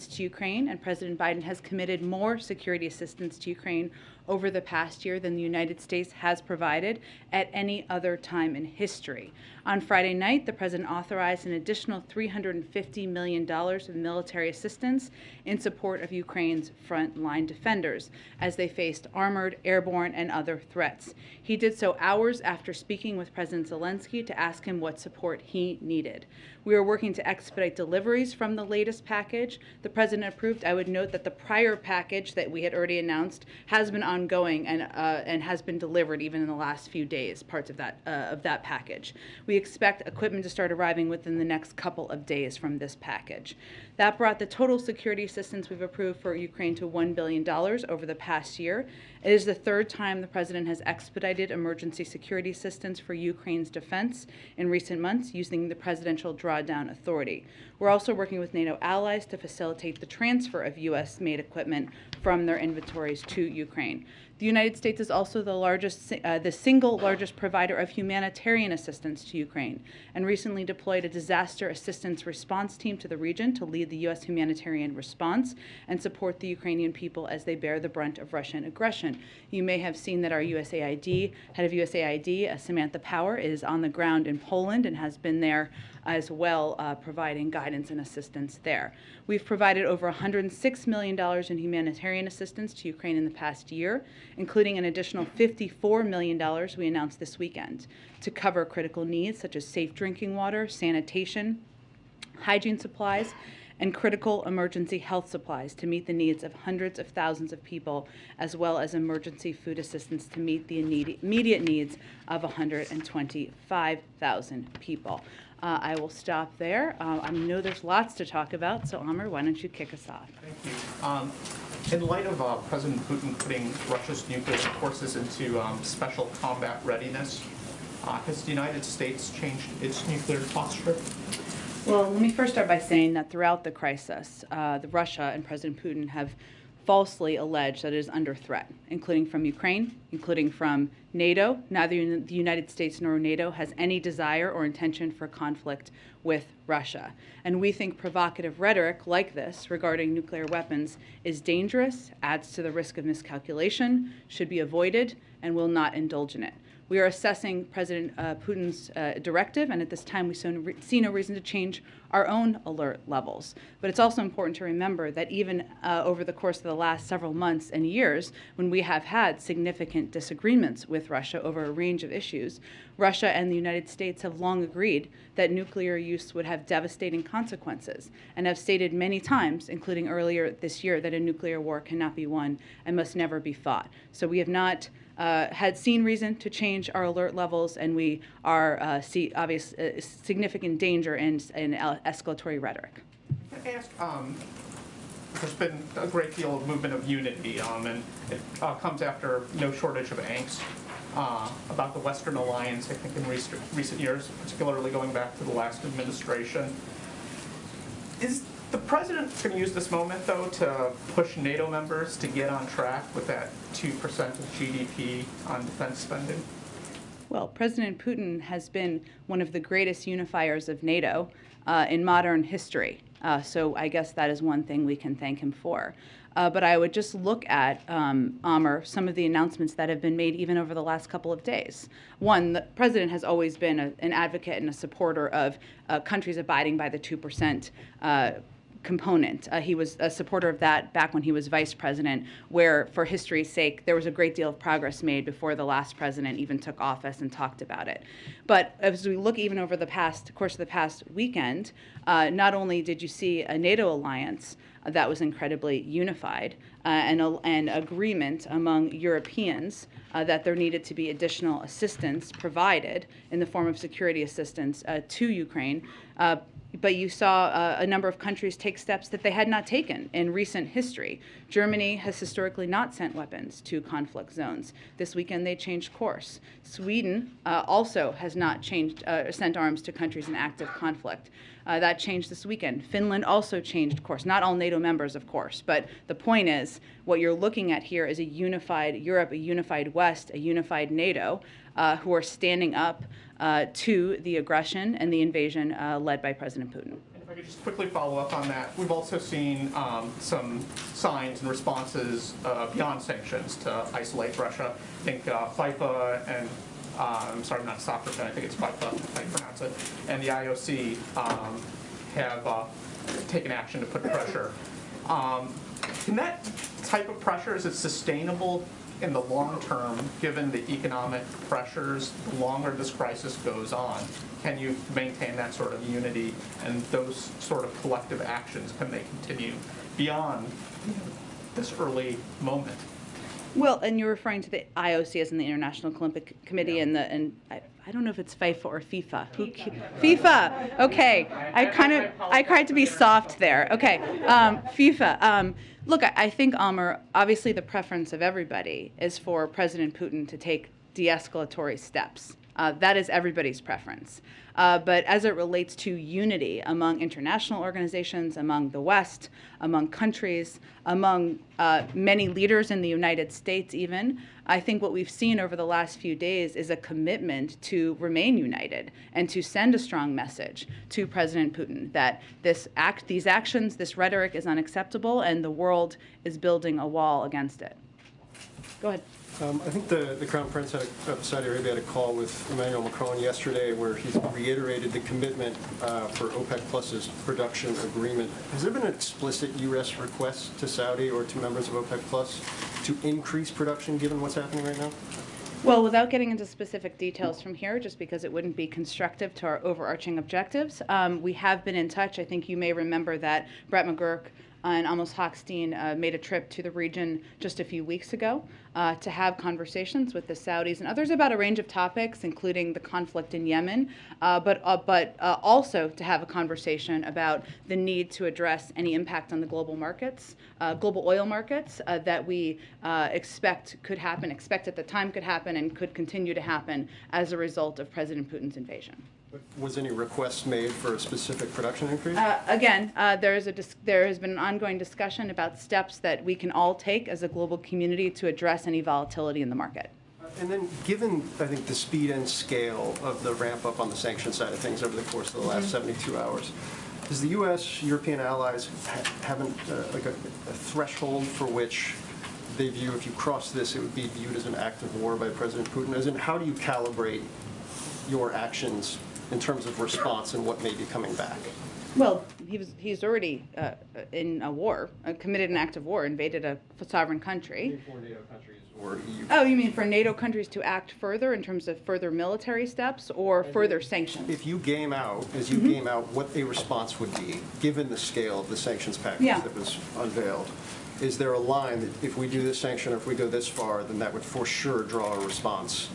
to Ukraine, and President Biden has committed more security assistance to Ukraine over the past year than the United States has provided at any other time in history. On Friday night, the President authorized an additional $350 million of military assistance in support of Ukraine's frontline defenders as they faced armored, airborne, and other threats. He did so hours after speaking with President Zelensky to ask him what support he needed. We are working to expedite deliveries from the latest package the President approved. I would note that the prior package that we had already announced has been ongoing and has been delivered even in the last few days, parts of that package. We expect equipment to start arriving within the next couple of days from this package. That brought the total security assistance we've approved for Ukraine to $1 billion over the past year. It is the third time the President has expedited emergency security assistance for Ukraine's defense in recent months using the presidential drawdown authority. We're also working with NATO allies to facilitate the transfer of U.S.-made equipment from their inventories to Ukraine. The United States is also the single largest provider of humanitarian assistance to Ukraine, and recently deployed a disaster assistance response team to the region to lead the U.S. humanitarian response and support the Ukrainian people as they bear the brunt of Russian aggression. You may have seen that our USAID, head of USAID, Samantha Power, is on the ground in Poland and has been there as well, providing guidance and assistance there. We've provided over $106 million in humanitarian assistance to Ukraine in the past year, including an additional $54 million we announced this weekend to cover critical needs such as safe drinking water, sanitation, hygiene supplies, and critical emergency health supplies to meet the needs of hundreds of thousands of people, as well as emergency food assistance to meet the immediate needs of 125,000 people. I will stop there. I know there's lots to talk about, so Amr, why don't you kick us off? Thank you. In light of President Putin putting Russia's nuclear forces into special combat readiness, has the United States changed its nuclear posture? Well, let me first start by saying that throughout the crisis, Russia and President Putin have falsely alleged that it is under threat, including from Ukraine, including from NATO. Neither the United States nor NATO has any desire or intention for conflict with Russia. And we think provocative rhetoric like this regarding nuclear weapons is dangerous, adds to the risk of miscalculation, should be avoided, and will not indulge in it. We are assessing President Putin's directive, and at this time we see no reason to change our own alert levels. But it's also important to remember that even over the course of the last several months and years, when we have had significant disagreements with Russia over a range of issues, Russia and the United States have long agreed that nuclear use would have devastating consequences, and have stated many times, including earlier this year, that a nuclear war cannot be won and must never be fought. So we have not had seen reason to change our alert levels, and we are see obvious significant danger in escalatory rhetoric. Can I ask, there's been a great deal of movement of unity, and it comes after no shortage of angst about the Western alliance, I think, in recent years, particularly going back to the last administration. Is the president going to use this moment, though, to push NATO members to get on track with that 2% of GDP on defense spending? Well, President Putin has been one of the greatest unifiers of NATO in modern history. So I guess that is one thing we can thank him for. But I would just look at, Amr, some of the announcements that have been made even over the last couple of days. One, the president has always been an advocate and a supporter of countries abiding by the 2% component. He was a supporter of that back when he was vice president, where, for history's sake, there was a great deal of progress made before the last president even took office and talked about it. But as we look even over the course of the past weekend, not only did you see a NATO alliance that was incredibly unified and agreement among Europeans that there needed to be additional assistance provided in the form of security assistance to Ukraine, but you saw a number of countries take steps that they had not taken in recent history. Germany has historically not sent weapons to conflict zones. This weekend they changed course. Sweden also has not sent arms to countries in active conflict. That changed this weekend. Finland also changed course. Not all NATO members, of course, but the point is what you're looking at here is a unified Europe, a unified West, a unified NATO who are standing up to the aggression and the invasion led by President Putin. If If I could just quickly follow up on that, we've also seen some signs and responses beyond sanctions to isolate Russia. I think FIFA and, I'm sorry, I'm not a soccer fan, I think it's FIFA, how you pronounce it, and the IOC have taken action to put pressure. Can that type of pressure, is it sustainable in the long term, given the economic pressures, the longer this crisis goes on? Can you maintain that sort of unity and those sort of collective actions, can they continue beyond this early moment? Well, and you're referring to the IOC as in the International Olympic Committee, yeah. And I don't know if it's FIFA or FIFA. FIFA. Okay. I tried to be soft there. Okay. FIFA. Look, I think, Almer, obviously the preference of everybody is for President Putin to take de-escalatory steps. That is everybody's preference. But as it relates to unity among international organizations, among the West, among countries, among many leaders in the United States even, I think what we've seen over the last few days is a commitment to remain united and to send a strong message to President Putin that these actions, this rhetoric is unacceptable and the world is building a wall against it. Go ahead. I think the Crown Prince of Saudi Arabia had a call with Emmanuel Macron yesterday where he's reiterated the commitment for OPEC Plus's production agreement. Has there been an explicit U.S. request to Saudi or to members of OPEC Plus to increase production given what's happening right now? Well, without getting into specific details from here, just because it wouldn't be constructive to our overarching objectives, we have been in touch. I think you may remember that Brett McGurk and Amos Hochstein made a trip to the region just a few weeks ago to have conversations with the Saudis and others about a range of topics, including the conflict in Yemen, but also to have a conversation about the need to address any impact on the global markets, global oil markets that we expect at the time could happen and could continue to happen as a result of President Putin's invasion. Was any request made for a specific production increase? Again, there has been an ongoing discussion about steps that we can all take as a global community to address any volatility in the market. And then given, I think, the speed and scale of the ramp up on the sanction side of things over the course of the last 72 hours, does the U.S., European allies haven't like a threshold for which they view if you cross this, it would be viewed as an act of war by President Putin? As in, how do you calibrate your actions in terms of response and what may be coming back? Well, he's already in a war, committed an act of war, invaded a sovereign country. For NATO countries or EU? Oh, you mean for NATO countries to act further in terms of further military steps or further sanctions? If you game out, as you game out, what a response would be, given the scale of the sanctions package that was unveiled. Is there a line that if we do this sanction or if we go this far, then that would for sure draw a response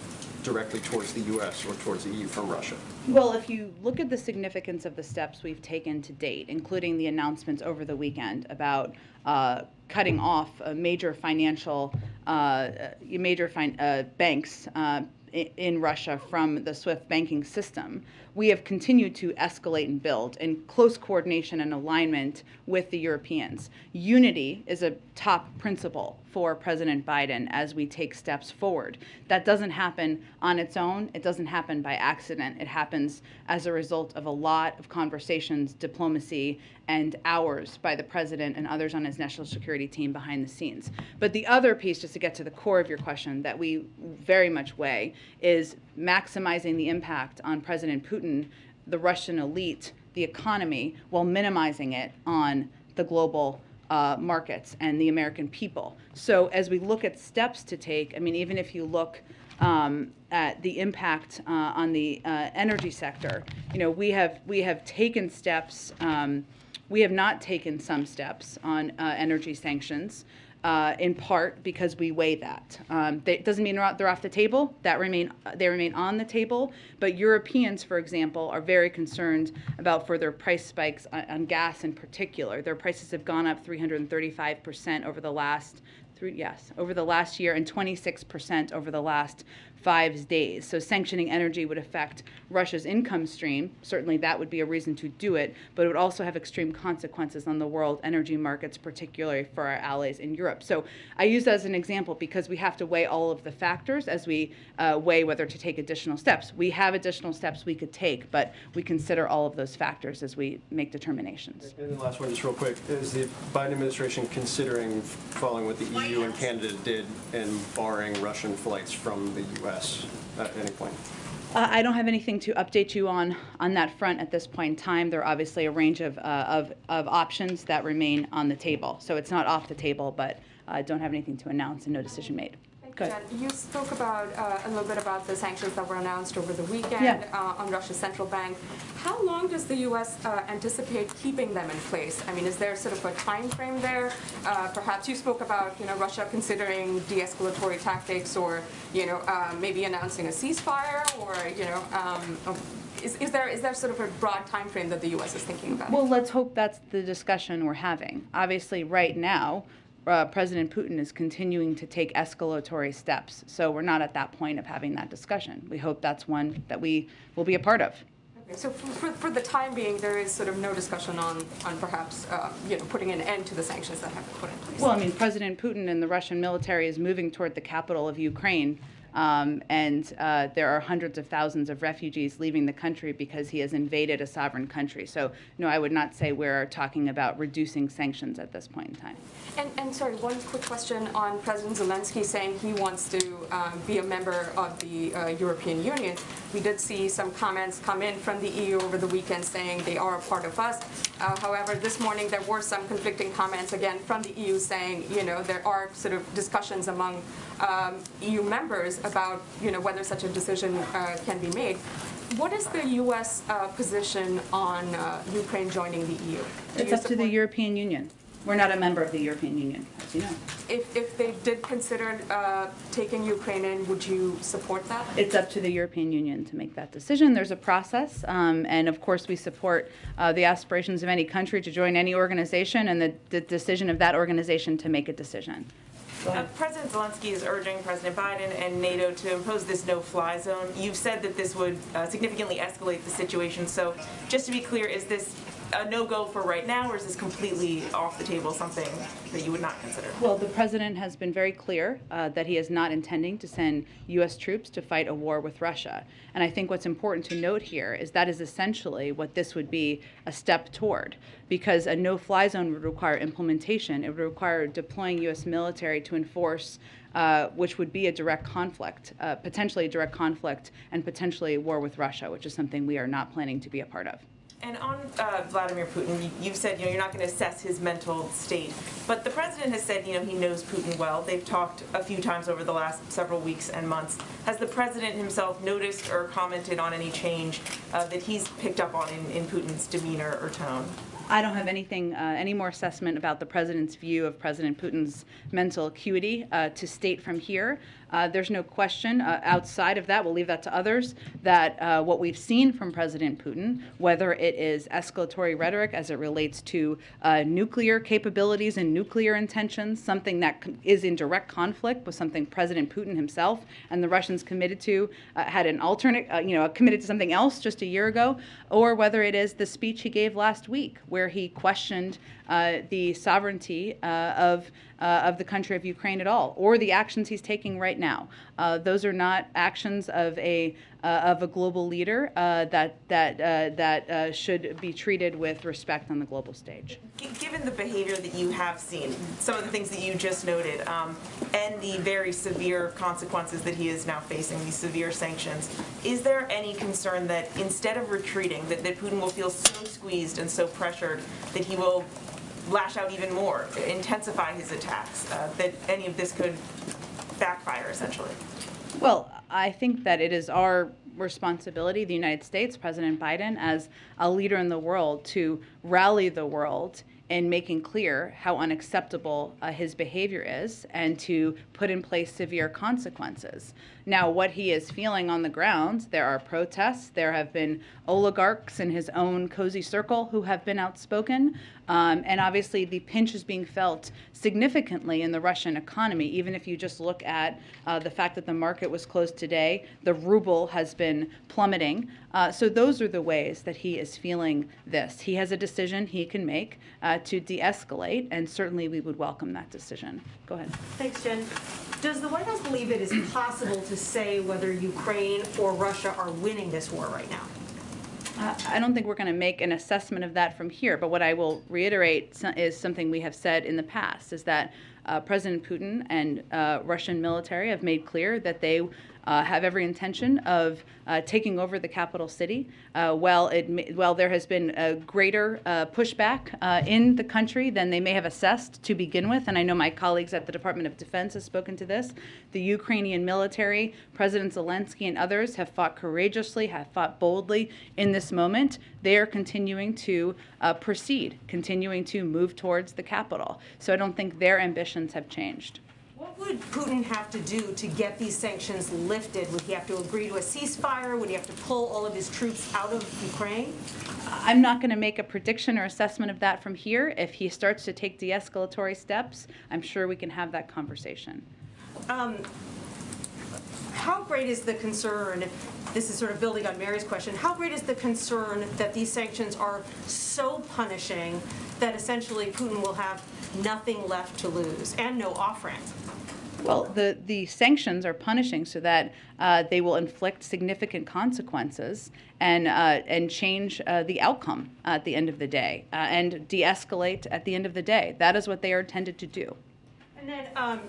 directly towards the U.S. or towards the EU from Russia? Well, if you look at the significance of the steps we've taken to date, including the announcements over the weekend about cutting off major financial banks in Russia from the SWIFT banking system, we have continued to escalate and build in close coordination and alignment with the Europeans. Unity is a top principle for President Biden as we take steps forward. That doesn't happen on its own. It doesn't happen by accident. It happens as a result of a lot of conversations, diplomacy, and hours by the president and others on his national security team behind the scenes. But the other piece, just to get to the core of your question, that we very much weigh is maximizing the impact on President Putin, the Russian elite, the economy, while minimizing it on the global markets and the American people. So as we look at steps to take, I mean, even if you look at the impact on the energy sector, you know, we have taken steps. We have not taken some steps on energy sanctions, in part because we weigh that. It doesn't mean they're off the table. They remain on the table. But Europeans, for example, are very concerned about further price spikes on gas in particular. Their prices have gone up 335% over the last Yes, over the last year, and 26% over the last 5 days. So sanctioning energy would affect Russia's income stream. Certainly that would be a reason to do it, but it would also have extreme consequences on the world energy markets, particularly for our allies in Europe. So I use that as an example because we have to weigh all of the factors as we weigh whether to take additional steps. We have additional steps we could take, but we consider all of those factors as we make determinations. And then last one, just real quick, is the Biden administration considering following what the EU and Canada did and barring Russian flights from the U.S. at any point? I don't have anything to update you on that front at this point in time. There are obviously a range of options that remain on the table. So it's not off the table, but I don't have anything to announce and no decision made. Jen, you spoke about a little bit about the sanctions that were announced over the weekend on Russia's central bank. How long does the U.S. Anticipate keeping them in place? I mean, is there sort of a time frame there? Perhaps you spoke about Russia considering de-escalatory tactics, or maybe announcing a ceasefire, or is there sort of a broad time frame that the U.S. is thinking about? Well, let's hope that's the discussion we're having. Obviously, right now, President Putin is continuing to take escalatory steps. So we're not at that point of having that discussion. We hope that's one that we will be a part of. Okay, so for the time being, there is sort of no discussion on perhaps putting an end to the sanctions that have been put in place. Well, I mean, President Putin and the Russian military is moving toward the capital of Ukraine. And there are hundreds of thousands of refugees leaving the country because he has invaded a sovereign country. So, no, I would not say we're talking about reducing sanctions at this point in time. And sorry, one quick question on President Zelensky saying he wants to be a member of the European Union. We did see some comments come in from the EU over the weekend saying they are a part of us. However, this morning there were some conflicting comments again from the EU saying, there are sort of discussions among EU members about, whether such a decision can be made. What is the U.S. Position on Ukraine joining the EU? It's up to the European Union. We're not a member of the European Union, as you know. If they did consider taking Ukraine in, would you support that? It's up to the European Union to make that decision. There's a process, and of course we support the aspirations of any country to join any organization and the decision of that organization to make a decision. President Zelensky is urging President Biden and NATO to impose this no-fly zone. You've said that this would significantly escalate the situation. So just to be clear, is this a no-go for right now, or is this completely off the table, something that you would not consider? Well, the president has been very clear that he is not intending to send U.S. troops to fight a war with Russia. And I think what's important to note here is that is essentially what this would be a step toward, because a no-fly zone would require implementation. It would require deploying U.S. military to enforce which would be a direct conflict, potentially a direct conflict, and potentially a war with Russia, which is something we are not planning to be a part of. And on Vladimir Putin, you've said you're not going to assess his mental state, but the president has said he knows Putin well. They've talked a few times over the last several weeks and months. Has the president himself noticed or commented on any change that he's picked up on in Putin's demeanor or tone? I don't have anything, any more assessment about the president's view of President Putin's mental acuity to state from here. There's no question outside of that, we'll leave that to others, that what we've seen from President Putin, whether it is escalatory rhetoric as it relates to nuclear capabilities and nuclear intentions, something that is in direct conflict with something President Putin himself and the Russians committed to, had an alternate, committed to something else just a year ago, or whether it is the speech he gave last week, where he questioned the sovereignty of the country of Ukraine at all, or the actions he's taking right now. Those are not actions of a global leader that should be treated with respect on the global stage. Given the behavior that you have seen, some of the things that you just noted, and the very severe consequences that he is now facing, these severe sanctions, is there any concern that instead of retreating, that Putin will feel so squeezed and so pressured that he will lash out even more, intensify his attacks, that any of this could backfire, essentially? Well, I think that it is our responsibility, the United States, President Biden, as a leader in the world, to rally the world in making clear how unacceptable his behavior is and to put in place severe consequences. Now, what he is feeling on the ground, there are protests. There have been oligarchs in his own cozy circle who have been outspoken. And obviously, the pinch is being felt significantly in the Russian economy. Even if you just look at the fact that the market was closed today, the ruble has been plummeting. So those are the ways that he is feeling this. He has a decision he can make to de-escalate, and certainly we would welcome that decision. Go ahead. Thanks, Jen. Does the White House believe it is possible to say whether Ukraine or Russia are winning this war right now? I don't think we're going to make an assessment of that from here, but what I will reiterate is something we have said in the past, is that President Putin and Russian military have made clear that they have every intention of taking over the capital city. While there has been a greater pushback in the country than they may have assessed to begin with, and I know my colleagues at the Department of Defense have spoken to this, the Ukrainian military, President Zelensky and others have fought courageously, have fought boldly in this moment. They are continuing to proceed, continuing to move towards the capital. So I don't think their ambitions have changed. What would Putin have to do to get these sanctions lifted? Would he have to agree to a ceasefire? Would he have to pull all of his troops out of Ukraine? I'm not going to make a prediction or assessment of that from here. If he starts to take de-escalatory steps, I'm sure we can have that conversation. How great is the concern, this is sort of building on Mary's question, how great is the concern that these sanctions are so punishing that essentially Putin will have nothing left to lose and no off-ramp? Well, the sanctions are punishing so that they will inflict significant consequences and change the outcome at the end of the day and de-escalate at the end of the day. That is what they are intended to do. And then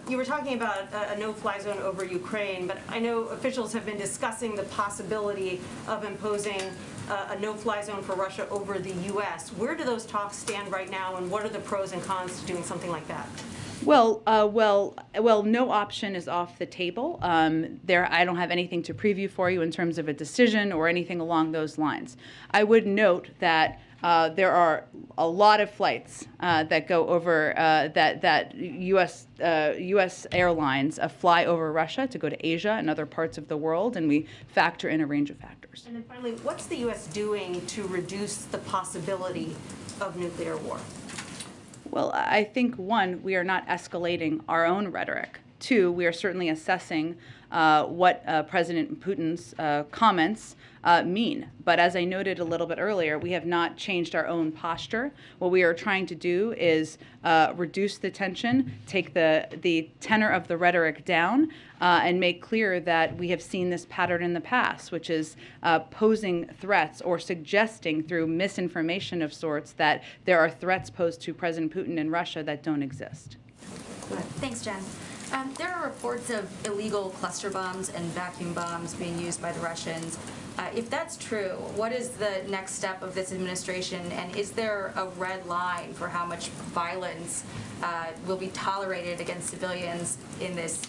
you were talking about a no-fly zone over Ukraine, but I know officials have been discussing the possibility of imposing a no-fly zone for Russia over the U.S. Where do those talks stand right now, and what are the pros and cons to doing something like that? Well, no option is off the table. I don't have anything to preview for you in terms of a decision or anything along those lines. I would note that there are a lot of flights that go over that U.S. airlines fly over Russia to go to Asia and other parts of the world, and we factor in a range of factors. And then finally, what's the U.S. doing to reduce the possibility of nuclear war? Well, I think, one, we are not escalating our own rhetoric. Two, we are certainly assessing what President Putin's comments mean. But as I noted a little bit earlier, we have not changed our own posture. What we are trying to do is reduce the tension, take the tenor of the rhetoric down, and make clear that we have seen this pattern in the past, which is posing threats or suggesting through misinformation of sorts that there are threats posed to President Putin in Russia that don't exist. Thanks, Jen. There are reports of illegal cluster bombs and vacuum bombs being used by the Russians. If that's true, what is the next step of this administration, and is there a red line for how much violence will be tolerated against civilians in this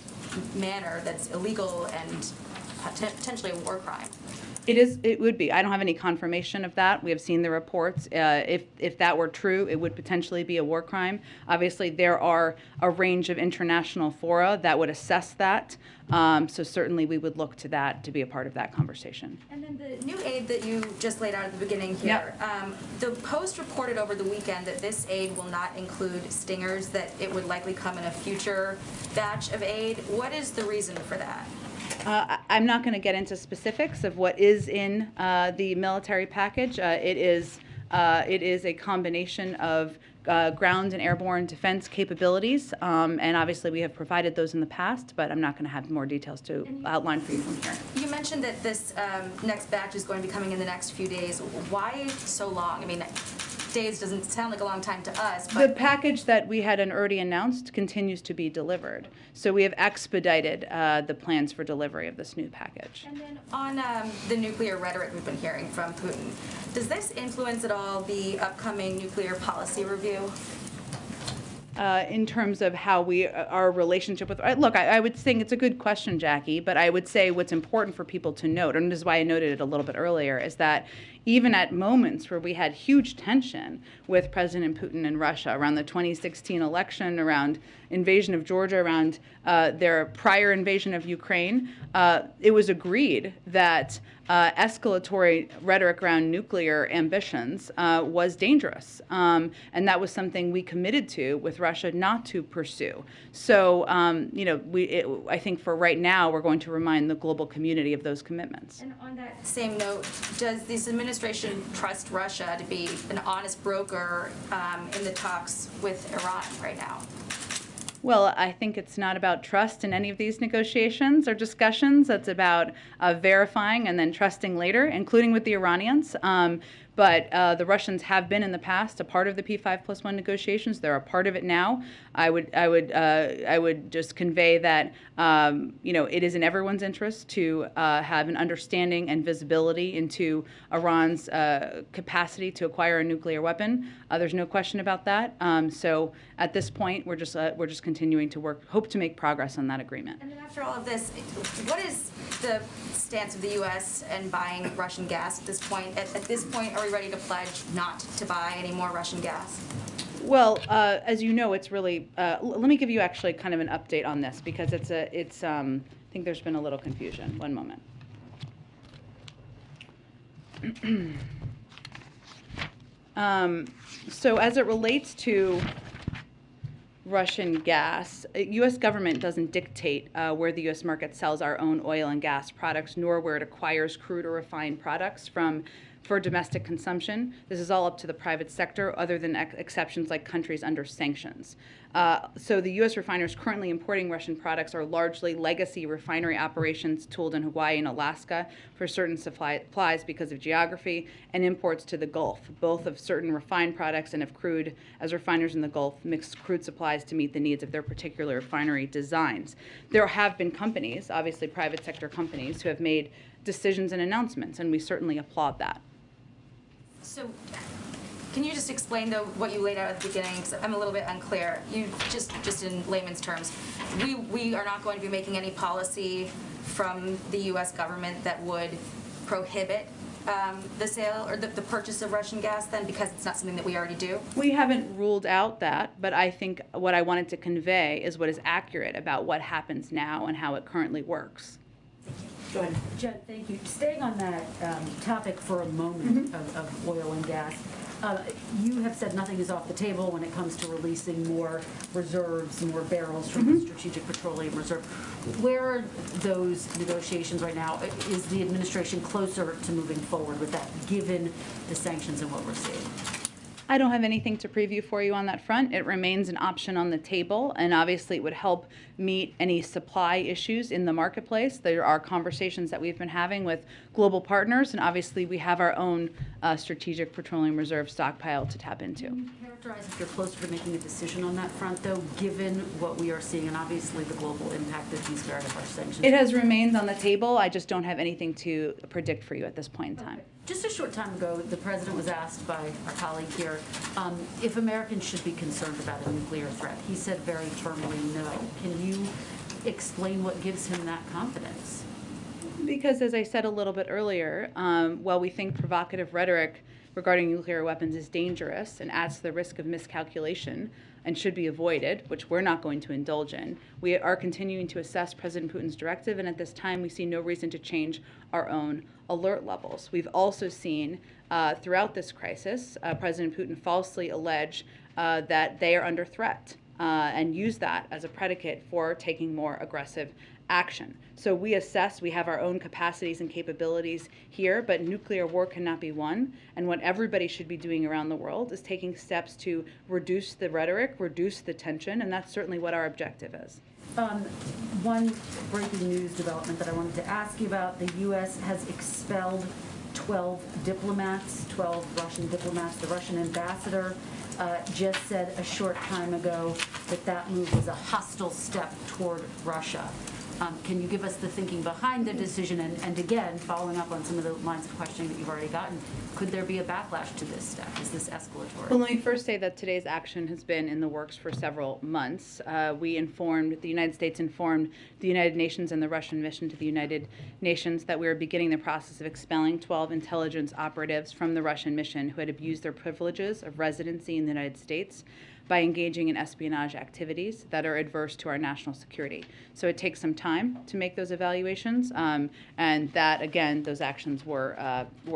manner that's illegal and potentially a war crime? It would be. I don't have any confirmation of that. We have seen the reports. If that were true, it would potentially be a war crime. Obviously, there are a range of international fora that would assess that. So certainly we would look to that to be a part of that conversation. And then the new aid that you just laid out at the beginning here, the Post reported over the weekend that this aid will not include Stingers, that it would likely come in a future batch of aid. What is the reason for that? I'm not going to get into specifics of what is in the military package. It is a combination of ground and airborne defense capabilities, and obviously we have provided those in the past, but I'm not going to have more details to outline for you from here. You mentioned that this next batch is going to be coming in the next few days. Why so long? I mean, days doesn't sound like a long time to us, but... The package that we had already announced continues to be delivered. So we have expedited the plans for delivery of this new package. And then on the nuclear rhetoric we've been hearing from Putin, does this influence at all the upcoming nuclear policy review? In terms of how our relationship with, look, I would think it's a good question, Jackie, but I would say what's important for people to note, and this is why I noted it a little bit earlier, is that even at moments where we had huge tension with President Putin and Russia around the 2016 election, around invasion of Georgia, around their prior invasion of Ukraine, it was agreed that escalatory rhetoric around nuclear ambitions was dangerous. And that was something we committed to with Russia not to pursue. So, I think for right now, we're going to remind the global community of those commitments. And on that same note, does this administration trust Russia to be an honest broker in the talks with Iran right now? Well, I think it's not about trust in any of these negotiations or discussions. It's about verifying and then trusting later, including with the Iranians. But the Russians have been in the past a part of the P5+1 negotiations. They're a part of it now. I would just convey that it is in everyone's interest to have an understanding and visibility into Iran's capacity to acquire a nuclear weapon. There's no question about that. So at this point, we're just continuing to hope to make progress on that agreement. And then after all of this, what is the stance of the U.S. in buying Russian gas at this point? At this point, are we ready to pledge not to buy any more Russian gas? Well, as you know, it's really. Let me give you actually kind of an update on this because I think there's been a little confusion. One moment. So as it relates to Russian gas, U.S. government doesn't dictate where the U.S. market sells our own oil and gas products, nor where it acquires crude or refined products for domestic consumption. This is all up to the private sector, other than exceptions like countries under sanctions. So the U.S. refiners currently importing Russian products are largely legacy refinery operations tooled in Hawaii and Alaska for certain supplies because of geography, and imports to the Gulf, both of certain refined products and of crude, as refiners in the Gulf mix crude supplies to meet the needs of their particular refinery designs. There have been companies, obviously private sector companies, who have made decisions and announcements, and we certainly applaud that. So, can you just explain, though, what you laid out at the beginning? Because I'm a little bit unclear. You just in layman's terms, we are not going to be making any policy from the U.S. government that would prohibit the sale or the purchase of Russian gas, then, because it's not something that we already do? We haven't ruled out that, but I think what I wanted to convey is what is accurate about what happens now and how it currently works. Go ahead. Jen, thank you. Staying on that topic for a moment of oil and gas, you have said nothing is off the table when it comes to releasing more reserves, more barrels from the Strategic Petroleum Reserve. Where are those negotiations right now? Is the administration closer to moving forward with that, given the sanctions and what we're seeing? I don't have anything to preview for you on that front. It remains an option on the table, and obviously it would help meet any supply issues in the marketplace. There are conversations that we've been having with global partners, and obviously we have our own Strategic Petroleum Reserve stockpile to tap into. Can you characterize if you're closer to making a decision on that front, though, given what we are seeing and obviously the global impact of these very harsh sanctions? It has remained on the table. I just don't have anything to predict for you at this point in time. Okay. Just a short time ago, the president was asked by our colleague here if Americans should be concerned about a nuclear threat. He said very firmly no. Can you explain what gives him that confidence? Because, as I said a little bit earlier, while we think provocative rhetoric regarding nuclear weapons is dangerous and adds to the risk of miscalculation and should be avoided, which we're not going to indulge in, we are continuing to assess President Putin's directive, and at this time we see no reason to change our own alert levels. We've also seen throughout this crisis, President Putin falsely allege that they are under threat and use that as a predicate for taking more aggressive action. So we assess, we have our own capacities and capabilities here, but nuclear war cannot be won. And what everybody should be doing around the world is taking steps to reduce the rhetoric, reduce the tension, and that's certainly what our objective is. One breaking news development that I wanted to ask you about, the U.S. has expelled 12 diplomats, 12 Russian diplomats. The Russian ambassador just said a short time ago that that move was a hostile step toward Russia. Can you give us the thinking behind the decision? And again, following up on some of the lines of questioning that you've already gotten, could there be a backlash to this step? Is this escalatory? Well, let me first say that today's action has been in the works for several months. The United States informed the United Nations and the Russian mission to the United Nations that we were beginning the process of expelling 12 intelligence operatives from the Russian mission who had abused their privileges of residency in the United States by engaging in espionage activities that are adverse to our national security. So it takes some time to make those evaluations, and that, again, those actions were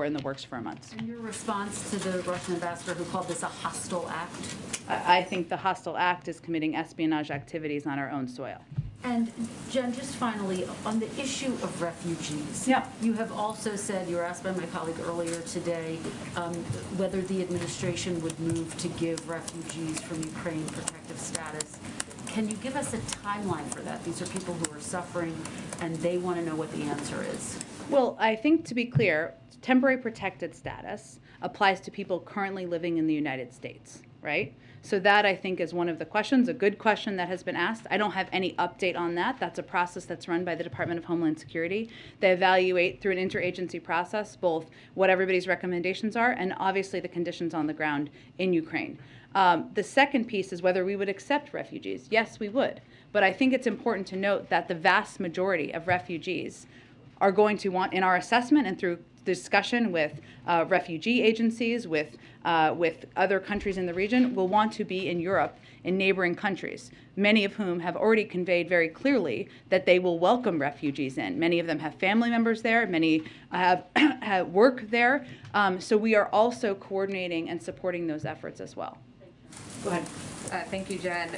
in the works for a month. And your response to the Russian ambassador who called this a hostile act? I think the hostile act is committing espionage activities on our own soil. And Jen, just finally, on the issue of refugees. Yeah. You have also said, you were asked by my colleague earlier today, whether the administration would move to give refugees from Ukraine protective status. Can you give us a timeline for that? These are people who are suffering, and they want to know what the answer is. Well, I think, to be clear, temporary protected status applies to people currently living in the United States, right? So that, I think, is one of the questions, a good question that has been asked. I don't have any update on that. That's a process that's run by the Department of Homeland Security. They evaluate through an interagency process both what everybody's recommendations are and obviously the conditions on the ground in Ukraine. The second piece is whether we would accept refugees. Yes, we would. But I think it's important to note that the vast majority of refugees are going to want, in our assessment and through discussion with refugee agencies, with other countries in the region, will want to be in Europe, in neighboring countries, many of whom have already conveyed very clearly that they will welcome refugees in. Many of them have family members there, many have work there. So we are also coordinating and supporting those efforts as well. Go ahead. Thank you, Jen.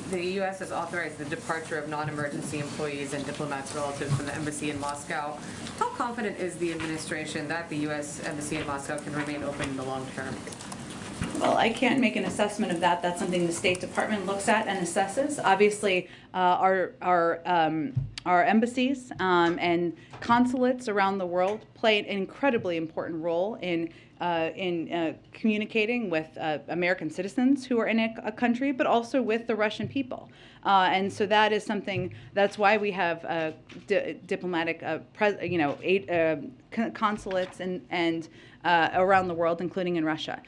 The U.S. has authorized the departure of non-emergency employees and diplomats relative from the embassy in Moscow. How confident is the administration that the U.S. embassy in Moscow can remain open in the long term? Well, I can't make an assessment of that. That's something the State Department looks at and assesses. Obviously, our embassies and consulates around the world play an incredibly important role in communicating with American citizens who are in a country, but also with the Russian people. And so that is something, that's why we have diplomatic, consulates and around the world, including in Russia.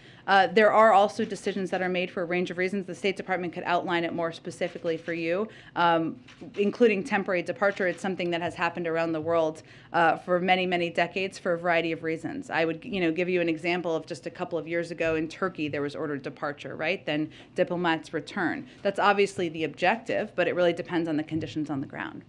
There are also decisions that are made for a range of reasons. The State Department could outline it more specifically for you, including temporary departure. It's something that has happened around the world for many, many decades for a variety of reasons. I would, give you an example of just a couple of years ago in Turkey, there was ordered departure, right? Then diplomats return. That's obviously the objective, but it really depends on the conditions on the ground.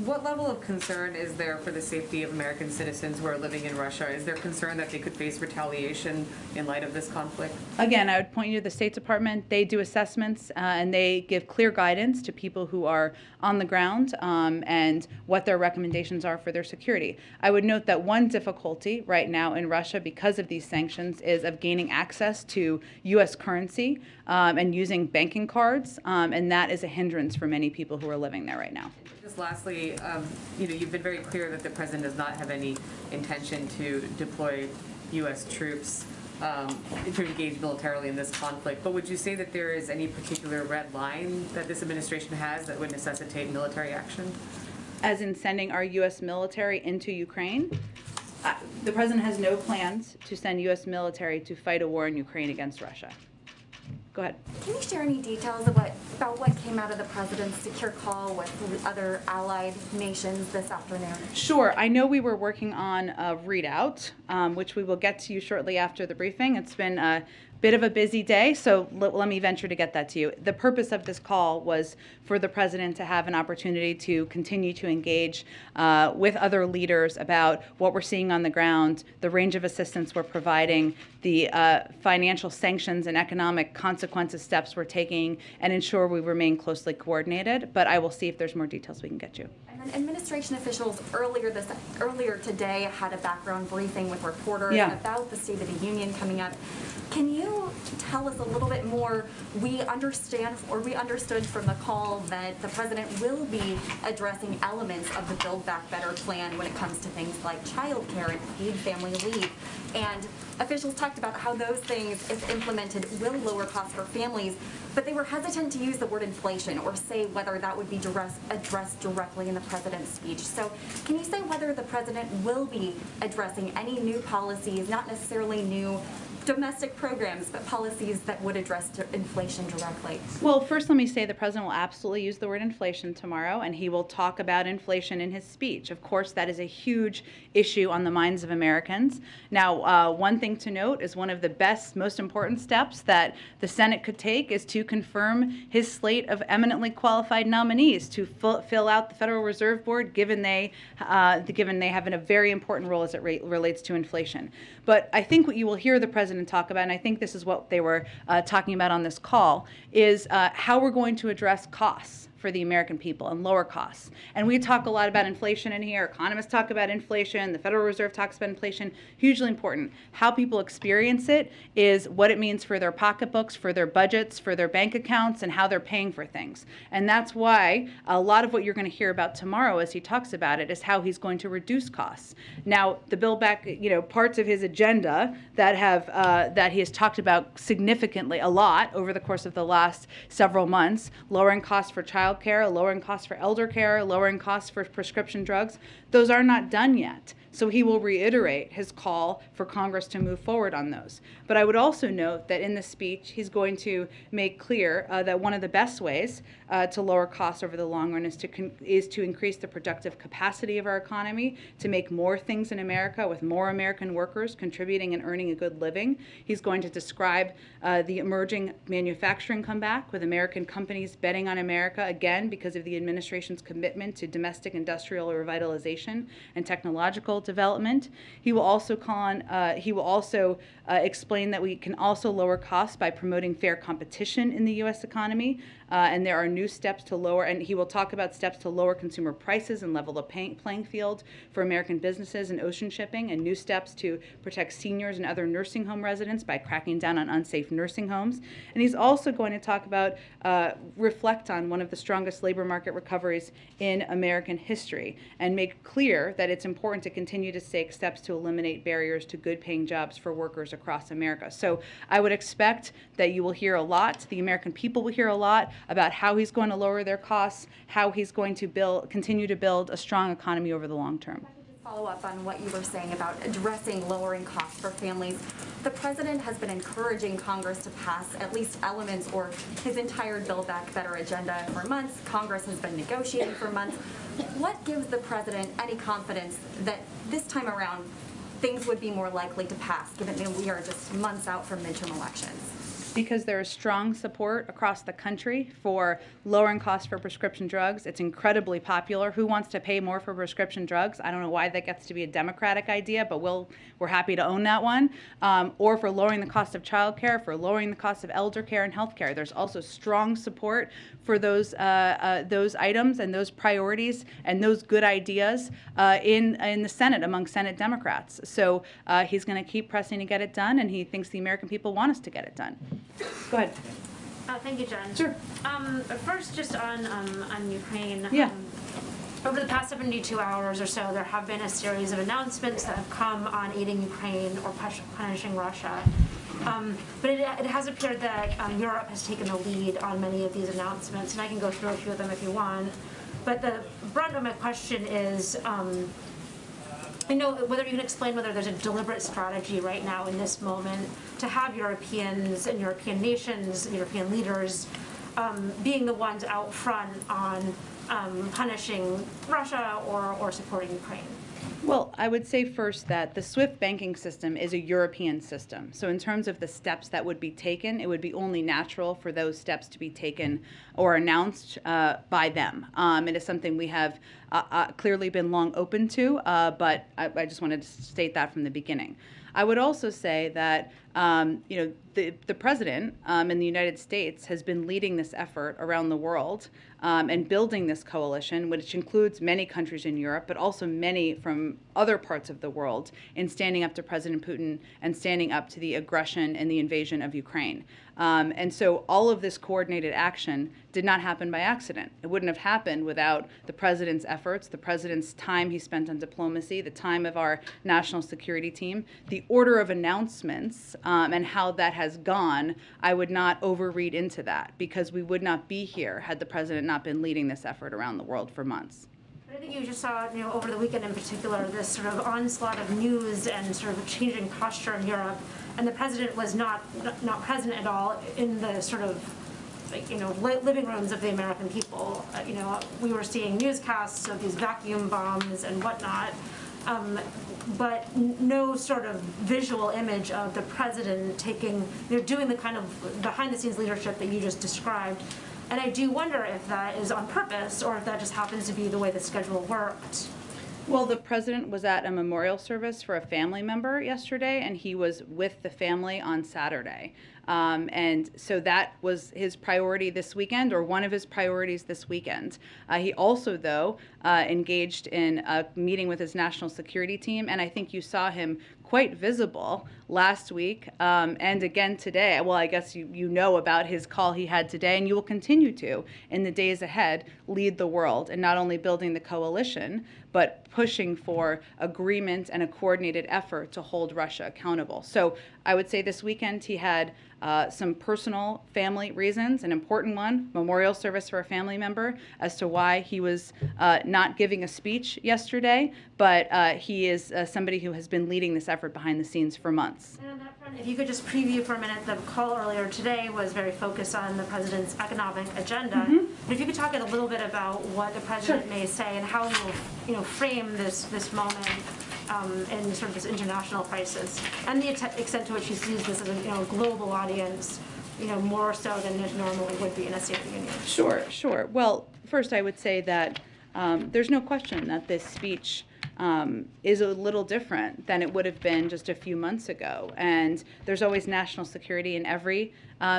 What level of concern is there for the safety of American citizens who are living in Russia? Is there concern that they could face retaliation in light of this conflict? Again, I would point you to the State Department. They do assessments and they give clear guidance to people who are on the ground and what their recommendations are for their security. I would note that one difficulty right now in Russia because of these sanctions is of gaining access to U.S. currency and using banking cards, and that is a hindrance for many people who are living there right now. Just lastly, you've been very clear that the president does not have any intention to deploy U.S. troops to engage militarily in this conflict. But would you say that there is any particular red line that this administration has that would necessitate military action? As in sending our U.S. military into Ukraine? The president has no plans to send U.S. military to fight a war in Ukraine against Russia. Go ahead. Can you share any details about what came out of the president's secure call with other allied nations this afternoon? Sure. I know we were working on a readout, which we will get to you shortly after the briefing. It's been a bit of a busy day, so let me venture to get that to you. The purpose of this call was for the president to have an opportunity to continue to engage with other leaders about what we're seeing on the ground, the range of assistance we're providing, the financial sanctions and economic consequences steps we're taking, and ensure we remain closely coordinated. But I will see if there's more details we can get you. And then administration officials earlier today had a background briefing with reporters about the State of the Union coming up. Can you you tell us a little bit more? We understood from the call that the president will be addressing elements of the Build Back Better plan when it comes to things like childcare and paid family leave. And officials talked about how those things, if implemented, will lower costs for families, but they were hesitant to use the word inflation or say whether that would be addressed directly in the president's speech. So can you say whether the president will be addressing any new policies, not necessarily new domestic programs, but policies that would address inflation directly? Well, first let me say the president will absolutely use the word inflation tomorrow, and he will talk about inflation in his speech. Of course, that is a huge issue on the minds of Americans. Now, one thing to note is one of the best, most important steps that the Senate could take is to confirm his slate of eminently qualified nominees to fill out the Federal Reserve Board, given they have a very important role as it relates to inflation. But I think what you will hear the president talk about, and I think this is what they were talking about on this call, is how we're going to address costs for the American people and lower costs. And we talk a lot about inflation in here. Economists talk about inflation. The Federal Reserve talks about inflation. Hugely important. How people experience it is what it means for their pocketbooks, for their budgets, for their bank accounts, and how they're paying for things. And that's why a lot of what you're going to hear about tomorrow as he talks about it is how he's going to reduce costs. Now, the Build Back, parts of his agenda that he has talked about significantly a lot over the course of the last several months, lowering costs for child care, lowering costs for elder care, lowering costs for prescription drugs, those are not done yet. So he will reiterate his call for Congress to move forward on those. But I would also note that in the speech, he's going to make clear that one of the best ways to lower costs over the long run is to increase the productive capacity of our economy, to make more things in America with more American workers contributing and earning a good living. He's going to describe the emerging manufacturing comeback with American companies betting on America again because of the administration's commitment to domestic industrial revitalization and technological development. He will also explain that we can also lower costs by promoting fair competition in the U.S. economy, and there are new steps to lower, and he will talk about steps to lower consumer prices and level the playing field for American businesses and ocean shipping, and new steps to protect seniors and other nursing home residents by cracking down on unsafe nursing homes. And he's also going to talk about, reflect on one of the strongest labor market recoveries in American history, and make clear that it's important to continue to take steps to eliminate barriers to good-paying jobs for workers across America. So I would expect that you will hear a lot, the American people will hear a lot about how he's going to lower their costs, how he's going to continue to build a strong economy over the long term. Follow up on what you were saying about addressing lowering costs for families. The president has been encouraging Congress to pass at least elements or his entire Build Back Better agenda for months. Congress has been negotiating for months. What gives the president any confidence that this time around things would be more likely to pass, given that we are just months out from midterm elections? Because there is strong support across the country for lowering costs for prescription drugs. It's incredibly popular. Who wants to pay more for prescription drugs? I don't know why that gets to be a Democratic idea, but we're happy to own that one. Or for lowering the cost of child care, for lowering the cost of elder care and health care. There's also strong support for those items and those priorities and those good ideas in the Senate among Senate Democrats. So he's going to keep pressing to get it done, and he thinks the American people want us to get it done. Go ahead. Thank you, Jen. Sure. First, just on Ukraine. Yeah. Over the past 72 hours or so, there have been a series of announcements that have come on aiding Ukraine or punishing Russia. But it has appeared that Europe has taken the lead on many of these announcements, and I can go through a few of them if you want. But the brunt of my question is, I know whether you can explain whether there's a deliberate strategy right now in this moment to have Europeans and European nations and European leaders being the ones out front on punishing Russia or supporting Ukraine. Well, I would say first that the SWIFT banking system is a European system. So in terms of the steps that would be taken, it would be only natural for those steps to be taken or announced by them. It is something we have clearly been long open to, but I just wanted to state that from the beginning. I would also say that The president in the United States has been leading this effort around the world and building this coalition, which includes many countries in Europe, but also many from other parts of the world, in standing up to President Putin and standing up to the aggression and the invasion of Ukraine. And so all of this coordinated action did not happen by accident. It wouldn't have happened without the president's efforts, the president's time he spent on diplomacy, the time of our national security team, the order of announcements, and how that has gone. I would not overread into that, because we would not be here had the president not been leading this effort around the world for months. I think you just saw, over the weekend in particular, this sort of onslaught of news and sort of changing posture in Europe, and the president was not present at all in the sort of, living rooms of the American people. We were seeing newscasts of these vacuum bombs and whatnot, but no sort of visual image of the president doing the kind of behind-the-scenes leadership that you just described. And I do wonder if that is on purpose or if that just happens to be the way the schedule worked. Well, the president was at a memorial service for a family member yesterday, and he was with the family on Saturday. And so that was his priority this weekend, or one of his priorities this weekend. He also, though, engaged in a meeting with his national security team, and I think you saw him quite visible last week and again today. Well, I guess you know about his call he had today, and you will continue to, in the days ahead, lead the world in not only building the coalition, but pushing for agreement and a coordinated effort to hold Russia accountable. So I would say this weekend he had some personal family reasons, an important one, memorial service for a family member, as to why he was not giving a speech yesterday, but he is somebody who has been leading this effort behind the scenes for months. And on that front, if you could just preview for a minute, the call earlier today was very focused on the president's economic agenda. But if you could talk a little bit about what the president may say and how he will frame this moment in sort of this international crisis, and the extent to which he sees this as a global audience, more so than it normally would be in a State of the Union. Sure. Well, first I would say that there's no question that this speech is a little different than it would have been just a few months ago. And there's always national security in every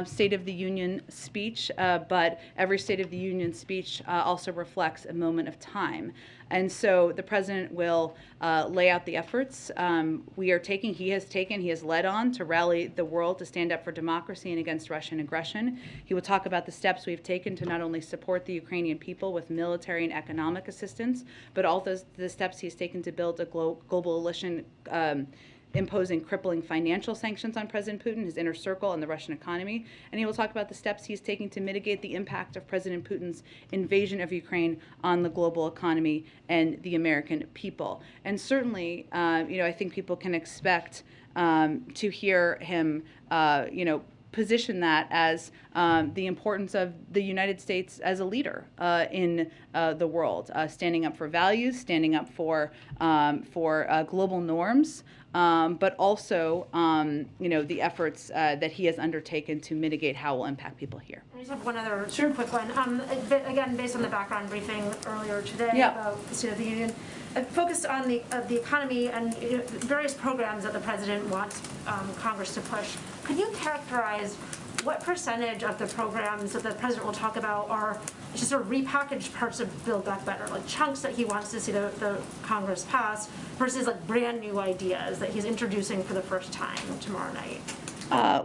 State of the Union speech, but every State of the Union speech also reflects a moment of time. And so the president will lay out the efforts he has led on to rally the world to stand up for democracy and against Russian aggression. He will talk about the steps we've taken to not only support the Ukrainian people with military and economic assistance, but also the steps he's taken to build a global coalition imposing crippling financial sanctions on President Putin, his inner circle, and the Russian economy. And he will talk about the steps he's taking to mitigate the impact of President Putin's invasion of Ukraine on the global economy and the American people. And certainly, I think people can expect to hear him, position that as the importance of the United States as a leader in the world, standing up for values, standing up for global norms, but also, the efforts that he has undertaken to mitigate how it will impact people here. I just have one other quick one. Again, based on the background briefing earlier today about the State of the Union, focused on the economy and various programs that the president wants Congress to push. Could you characterize what percentage of the programs that the president will talk about are just sort of repackaged parts of Build Back Better, like chunks that he wants to see the Congress pass, versus like brand new ideas that he's introducing for the first time tomorrow night?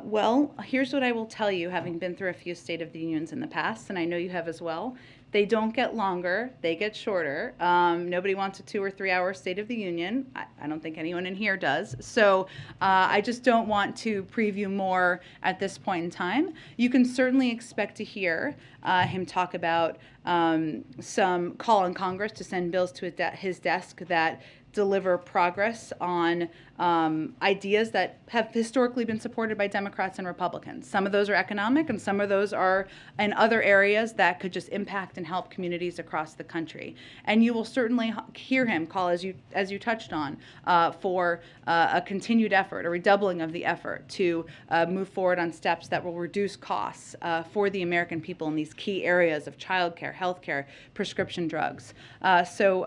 Well, here's what I will tell you, having been through a few State of the Unions in the past, and I know you have as well. They don't get longer, they get shorter. Nobody wants a 2 or 3 hour State of the Union. I don't think anyone in here does. So I just don't want to preview more at this point in time. You can certainly expect to hear him talk about some call on Congress to send bills to his desk that deliver progress on ideas that have historically been supported by Democrats and Republicans. Some of those are economic, and some of those are in other areas that could just impact and help communities across the country. And you will certainly hear him call, as you touched on, for a continued effort, a redoubling of the effort to move forward on steps that will reduce costs for the American people in these key areas of childcare, healthcare, prescription drugs. So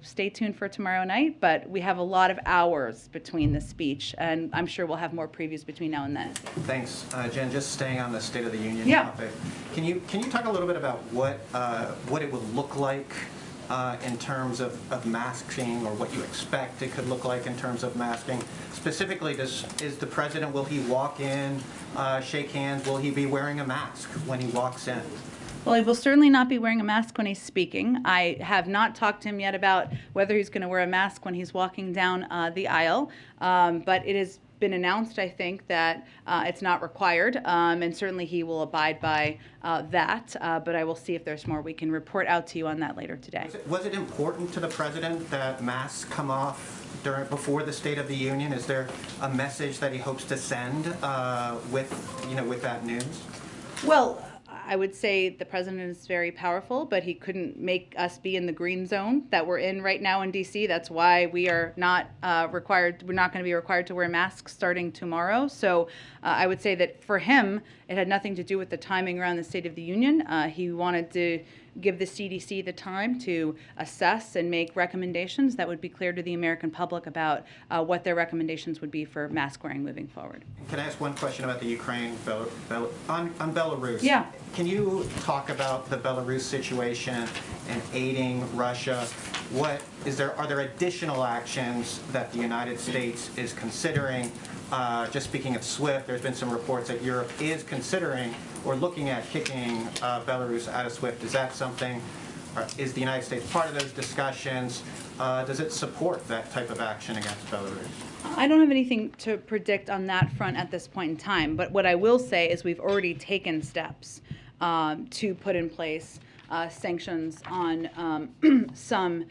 stay tuned for tomorrow night, but we have a lot of hours between the speech, and I'm sure we'll have more previews between now and then. Thanks, Jen. Just staying on the State of the Union Yeah. topic, can you talk a little bit about what it would look like in terms of masking, or what you expect it could look like in terms of masking? Specifically, is the president, will he walk in, shake hands, will he be wearing a mask when he walks in? Well, he will certainly not be wearing a mask when he's speaking. I have not talked to him yet about whether he's going to wear a mask when he's walking down the aisle, but it has been announced, I think, that it's not required, and certainly he will abide by that, but I will see if there's more. We can report out to you on that later today. Was it important to the president that masks come off before the State of the Union? Is there a message that he hopes to send with that news? Well, I would say the president is very powerful, but he couldn't make us be in the green zone that we're in right now in D.C. That's why we are not required. We're not going to be required to wear masks starting tomorrow. So I would say that for him, it had nothing to do with the timing around the State of the Union. He wanted to give the CDC the time to assess and make recommendations that would be clear to the American public about what their recommendations would be for mask wearing moving forward. Can I ask one question about the Ukraine, on Belarus? Yeah. Can you talk about the Belarus situation and aiding Russia? Are there additional actions that the United States is considering? Just speaking of SWIFT, there's been some reports that Europe is considering or looking at kicking Belarus out of SWIFT. Is that something, is the United States part of those discussions? Does it support that type of action against Belarus? I don't have anything to predict on that front at this point in time, but what I will say is we've already taken steps to put in place sanctions on some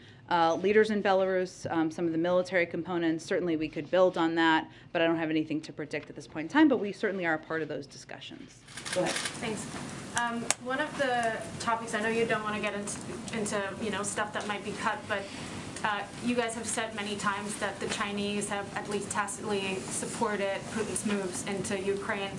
leaders in Belarus, some of the military components. Certainly we could build on that, but I don't have anything to predict at this point in time, but we certainly are a part of those discussions. Go ahead. Thanks. One of the topics, I know you don't want to get into stuff that might be cut, but you guys have said many times that the Chinese have at least tacitly supported Putin's moves into Ukraine.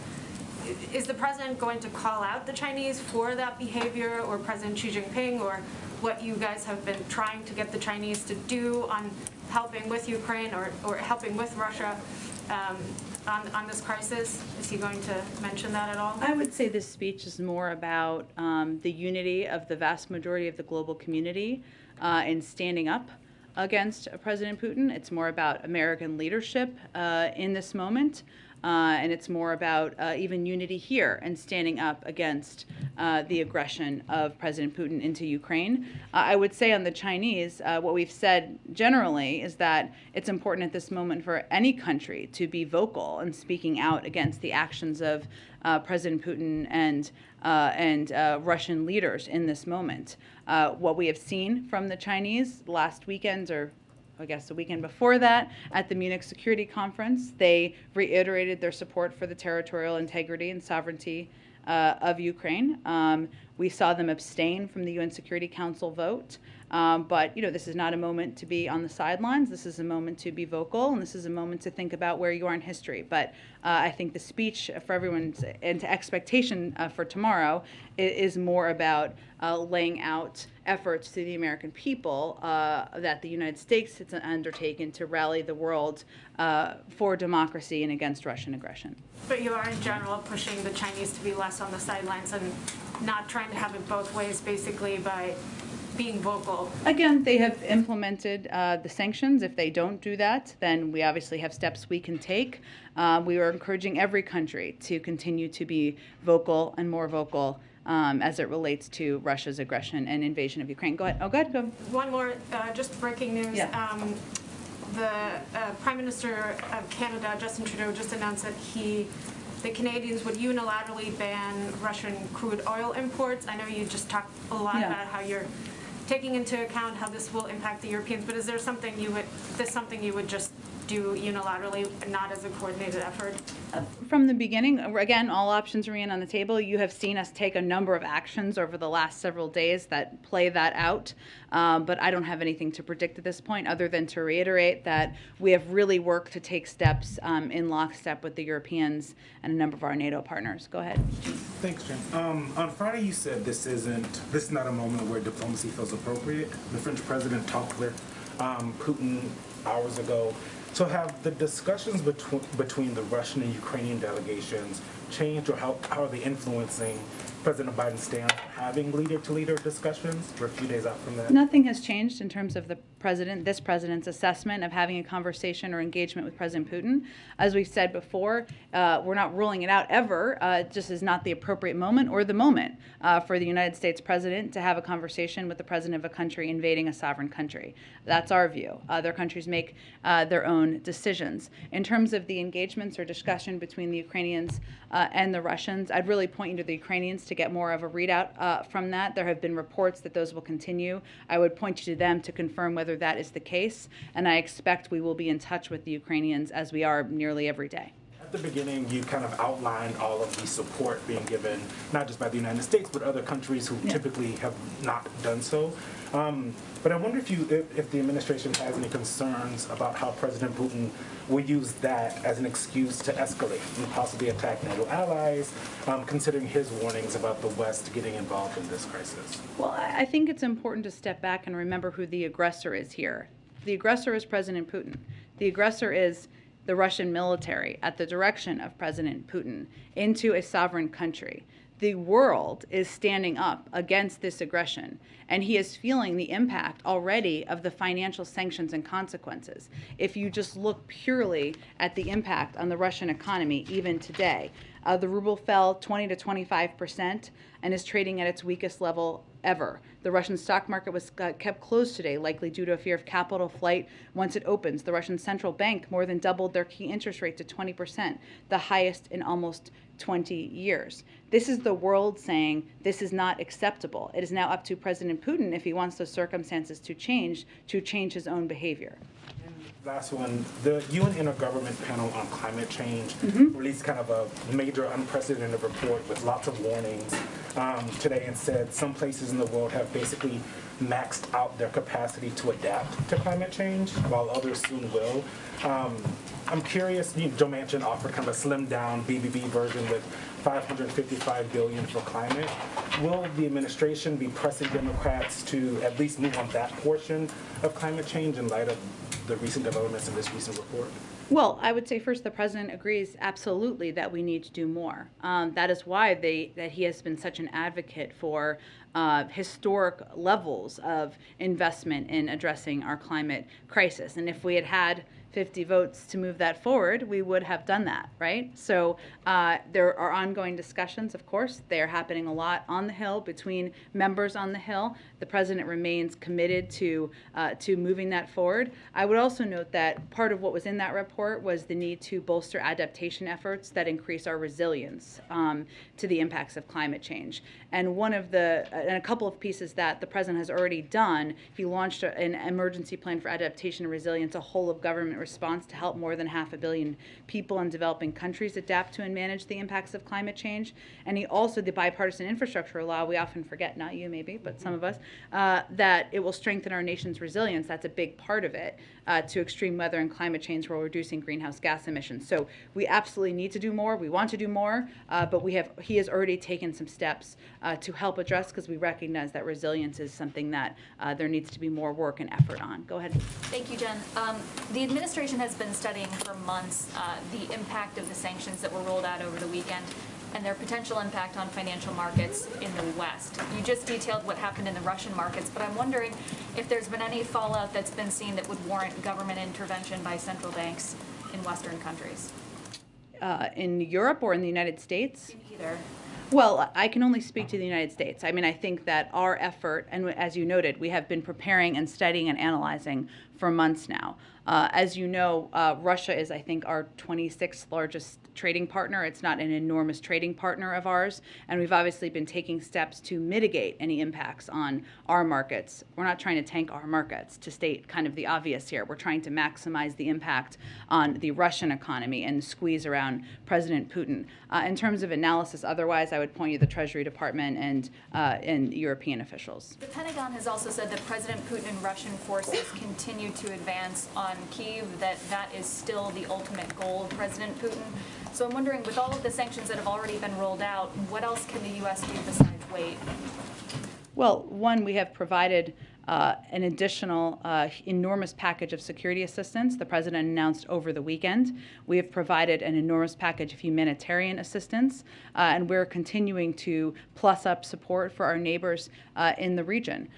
Is the president going to call out the Chinese for that behavior, or President Xi Jinping, or what you guys have been trying to get the Chinese to do on helping with Ukraine or helping with Russia on this crisis? Is he going to mention that at all? I would say this speech is more about the unity of the vast majority of the global community in standing up against President Putin. It's more about American leadership in this moment. And it's more about even unity here and standing up against the aggression of President Putin into Ukraine. I would say on the Chinese, what we've said generally is that it's important at this moment for any country to be vocal and speaking out against the actions of President Putin and Russian leaders in this moment. What we have seen from the Chinese last weekend, or I guess the weekend before that, at the Munich Security Conference, they reiterated their support for the territorial integrity and sovereignty of Ukraine. We saw them abstain from the UN Security Council vote. But this is not a moment to be on the sidelines. This is a moment to be vocal, and this is a moment to think about where you are in history. But I think the speech for everyone's and to expectation for tomorrow is more about laying out efforts to the American people that the United States has undertaken to rally the world for democracy and against Russian aggression. But you are in general pushing the Chinese to be less on the sidelines and not trying to have it both ways, basically, by being vocal. Again, they have implemented the sanctions. If they don't do that, then we obviously have steps we can take. We are encouraging every country to continue to be vocal and more vocal as it relates to Russia's aggression and invasion of Ukraine. Go ahead. Oh, go ahead. Go. One more, just breaking news. Yeah. The Prime Minister of Canada, Justin Trudeau, just announced that the Canadians would unilaterally ban Russian crude oil imports. I know you just talked a lot about how you're taking into account how this will impact the Europeans, but is there something you would just do unilaterally, not as a coordinated effort? From the beginning, again, all options remain on the table. You have seen us take a number of actions over the last several days that play that out, but I don't have anything to predict at this point other than to reiterate that we have really worked to take steps in lockstep with the Europeans and a number of our NATO partners. Go ahead. Thanks, Jen. On Friday, you said this is not a moment where diplomacy feels appropriate. The French president talked with Putin hours ago. So have the discussions between the Russian and Ukrainian delegations changed, or how are they influencing President Biden's stance, having leader-to-leader discussions? We're a few days out from that. Nothing has changed in terms of this president's assessment of having a conversation or engagement with President Putin. As we've said before, we're not ruling it out ever. It just is not the appropriate moment or the moment for the United States president to have a conversation with the president of a country invading a sovereign country. That's our view. Other countries make their own decisions. In terms of the engagements or discussion between the Ukrainians and the Russians, I'd really point you to the Ukrainians to get more of a readout from that. There have been reports that those will continue. I would point you to them to confirm whether that is the case, and I expect we will be in touch with the Ukrainians as we are nearly every day. At the beginning, you kind of outlined all of the support being given, not just by the United States, but other countries who typically have not done so. But I wonder if the administration has any concerns about how President Putin will use that as an excuse to escalate and possibly attack NATO allies, considering his warnings about the West getting involved in this crisis. Well, I think it's important to step back and remember who the aggressor is here. The aggressor is President Putin. The aggressor is the Russian military at the direction of President Putin into a sovereign country. The world is standing up against this aggression, and he is feeling the impact already of the financial sanctions and consequences. If you just look purely at the impact on the Russian economy, even today, the ruble fell 20 to 25% and is trading at its weakest level ever. The Russian stock market was kept closed today, likely due to a fear of capital flight once it opens. The Russian central bank more than doubled their key interest rate to 20%, the highest in almost 20 years. This is the world saying this is not acceptable. It is now up to President Putin, if he wants those circumstances to change his own behavior. Last one, the UN Intergovernment Panel on Climate Change released kind of a major unprecedented report with lots of warnings today, and said some places in the world have basically maxed out their capacity to adapt to climate change, while others soon will. I'm curious, Joe Manchin offered kind of a slimmed down BBB version with $555 billion for climate. Will the administration be pressing Democrats to at least move on that portion of climate change in light of the recent developments in this recent report? Well, I would say first the president agrees absolutely that we need to do more. That is why that he has been such an advocate for historic levels of investment in addressing our climate crisis. And if we had had 50 votes to move that forward, we would have done that, right? So there are ongoing discussions, of course. They are happening a lot on the Hill between members on the Hill. The president remains committed to moving that forward. I would also note that part of what was in that report was the need to bolster adaptation efforts that increase our resilience to the impacts of climate change. And and a couple of pieces that the president has already done, he launched an emergency plan for adaptation and resilience, a whole of government response to help more than 500 million people in developing countries adapt to and manage the impacts of climate change. And he also, the bipartisan infrastructure law, we often forget, not you maybe, but some of us, that it will strengthen our nation's resilience. That's a big part of it, to extreme weather and climate change while reducing greenhouse gas emissions. So we absolutely need to do more. We want to do more, but he has already taken some steps to help address, because we recognize that resilience is something that there needs to be more work and effort on. Go ahead. Thank you, Jen. The administration has been studying for months the impact of the sanctions that were rolled out over the weekend and their potential impact on financial markets in the West. You just detailed what happened in the Russian markets, but I'm wondering if there's been any fallout that's been seen that would warrant government intervention by central banks in Western countries. In Europe or in the United States? In either. Well, I can only speak to the United States. I mean, I think that our effort, and as you noted, we have been preparing and studying and analyzing for months now. As you know, Russia is, I think, our 26th largest trading partner. It's not an enormous trading partner of ours, and we've obviously been taking steps to mitigate any impacts on our markets. We're not trying to tank our markets, to state kind of the obvious here. We're trying to maximize the impact on the Russian economy and squeeze around President Putin. In terms of analysis, otherwise, I would point you to the Treasury Department and European officials. The Pentagon has also said that President Putin and Russian forces continue to advance on Kyiv, that is still the ultimate goal of President Putin. So I'm wondering, with all of the sanctions that have already been rolled out, what else can the U.S. do besides wait? Well, one, we have provided an additional enormous package of security assistance the president announced over the weekend. We have provided an enormous package of humanitarian assistance, and we're continuing to plus up support for our neighbors in the region.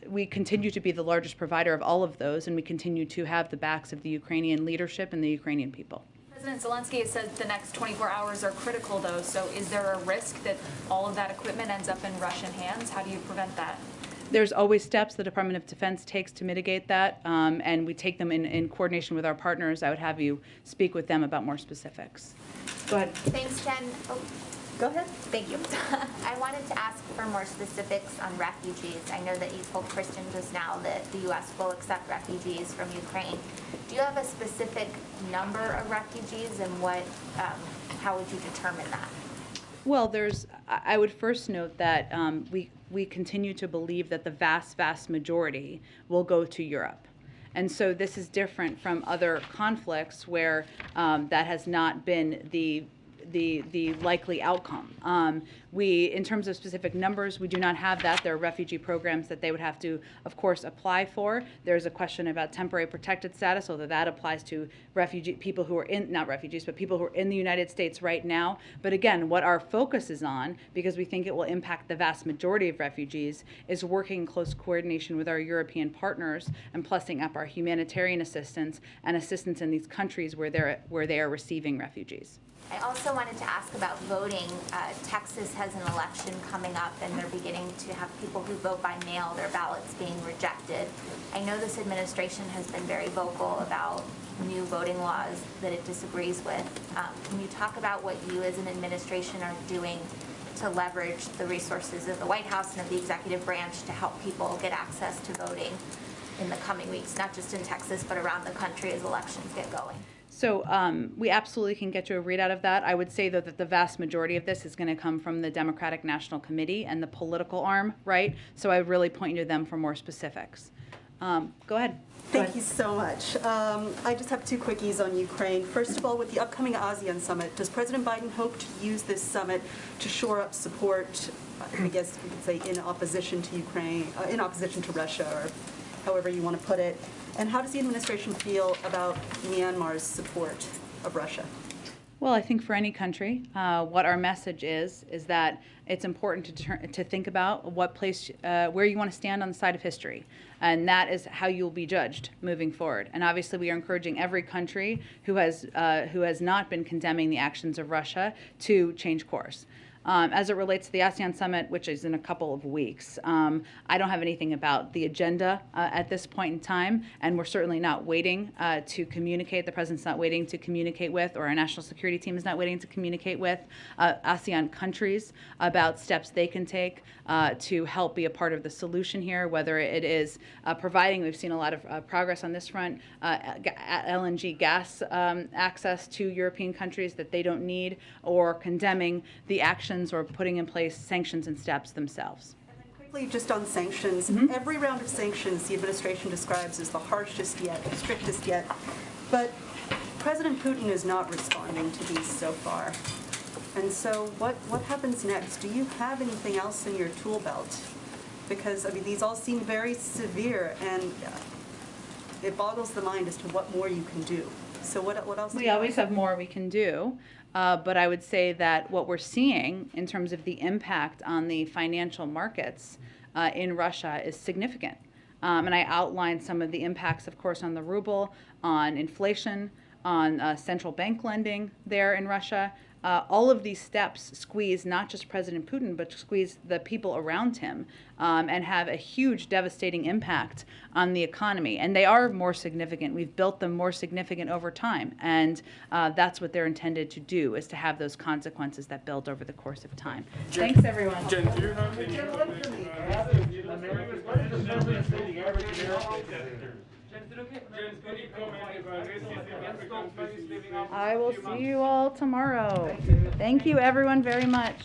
We continue to be the largest provider of all of those, and we continue to have the backs of the Ukrainian leadership and the Ukrainian people. President Zelensky has said the next 24 hours are critical, though, so is there a risk that all of that equipment ends up in Russian hands? How do you prevent that? There's always steps the Department of Defense takes to mitigate that, and we take them in coordination with our partners. I would have you speak with them about more specifics. Go ahead. Thanks, Jen. Oh, go ahead. Thank you. I wanted to ask for more specifics on refugees. I know that you told Kristen just now that the U.S. will accept refugees from Ukraine. Do you have a specific number of refugees, and how would you determine that? Well, I would first note that we continue to believe that the vast majority will go to Europe. And so this is different from other conflicts where that has not been the likely outcome. In terms of specific numbers, we do not have that. There are refugee programs that they would have to, of course, apply for. There's a question about temporary protected status, although that applies to people who are not refugees, but people who are in the United States right now. But again, what our focus is on, because we think it will impact the vast majority of refugees, is working in close coordination with our European partners and plussing up our humanitarian assistance and assistance in these countries where they are receiving refugees. I also wanted to ask about voting. Texas has an election coming up, and they're beginning to have people who vote by mail, their ballots being rejected. I know this administration has been very vocal about new voting laws that it disagrees with. Can you talk about what you as an administration are doing to leverage the resources of the White House and of the executive branch to help people get access to voting in the coming weeks, not just in Texas, but around the country as elections get going? So we absolutely can get you a readout of that. I would say, though, that the vast majority of this is going to come from the Democratic National Committee and the political arm, right? So I would really point you to them for more specifics. Go ahead. Thank you so much. I just have two quickies on Ukraine. First of all, with the upcoming ASEAN summit, does President Biden hope to use this summit to shore up support, I guess you could say, in opposition to Ukraine, in opposition to Russia, or however you want to put it? And how does the administration feel about Myanmar's support of Russia? Well, I think for any country, what our message is that it's important to think about where you want to stand on the side of history. And that is how you'll be judged moving forward. And obviously, we are encouraging every country who has not been condemning the actions of Russia to change course. As it relates to the ASEAN summit, which is in a couple of weeks, I don't have anything about the agenda at this point in time, and we're certainly not waiting to communicate. The president's not waiting to communicate with, or our national security team is not waiting to communicate with ASEAN countries about steps they can take to help be a part of the solution here, whether it is providing, we've seen a lot of progress on this front, LNG gas access to European countries that they don't need, or condemning the actions or putting in place sanctions and steps themselves. And then quickly, just on sanctions, every round of sanctions the administration describes as the harshest yet, the strictest yet, but President Putin is not responding to these so far. And so what happens next? Do you have anything else in your tool belt? Because, I mean, these all seem very severe, and it boggles the mind as to what more you can do. So what else do you have? We always have more we can do. But I would say that what we're seeing in terms of the impact on the financial markets in Russia is significant. And I outlined some of the impacts, of course, on the ruble, on inflation, on central bank lending there in Russia. All of these steps squeeze not just President Putin, but squeeze the people around him and have a huge devastating impact on the economy. And they are more significant. We've built them more significant over time. And that's what they're intended to do, is to have those consequences that build over the course of time. Jen, thanks, everyone. Jen, do you have any I will see you all tomorrow. Thank you, everyone, very much.